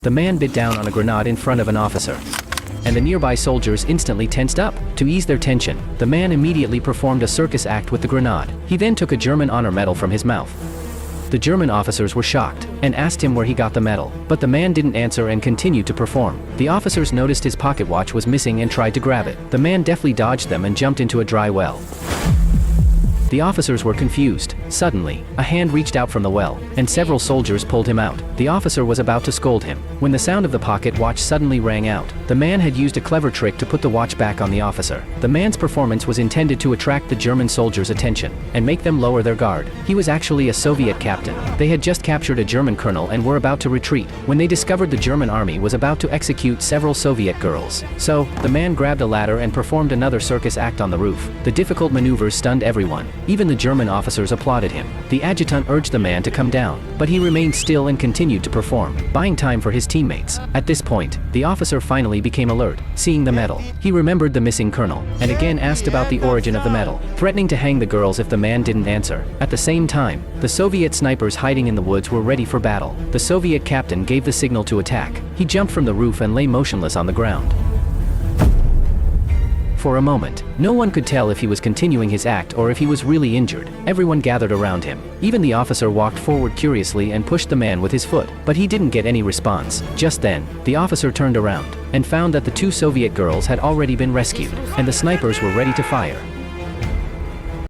The man bit down on a grenade in front of an officer, and the nearby soldiers instantly tensed up. To ease their tension, the man immediately performed a circus act with the grenade. He then took a German honor medal from his mouth. The German officers were shocked and asked him where he got the medal, but the man didn't answer and continued to perform. The officers noticed his pocket watch was missing and tried to grab it. The man deftly dodged them and jumped into a dry well. The officers were confused. Suddenly, a hand reached out from the well, and several soldiers pulled him out. The officer was about to scold him, when the sound of the pocket watch suddenly rang out. The man had used a clever trick to put the watch back on the officer. The man's performance was intended to attract the German soldiers' attention, and make them lower their guard. He was actually a Soviet captain. They had just captured a German colonel and were about to retreat, when they discovered the German army was about to execute several Soviet girls. So, the man grabbed a ladder and performed another circus act on the roof. The difficult maneuvers stunned everyone. Even the German officers applauded him. The adjutant urged the man to come down, but he remained still and continued to perform, buying time for his teammates. At this point, the officer finally became alert, seeing the medal. He remembered the missing colonel, and again asked about the origin of the medal, threatening to hang the girls if the man didn't answer. At the same time, the Soviet snipers hiding in the woods were ready for battle. The Soviet captain gave the signal to attack. He jumped from the roof and lay motionless on the ground. For a moment, no one could tell if he was continuing his act or if he was really injured. Everyone gathered around him. Even the officer walked forward curiously and pushed the man with his foot, but he didn't get any response. Just then, the officer turned around and found that the two Soviet girls had already been rescued, and the snipers were ready to fire.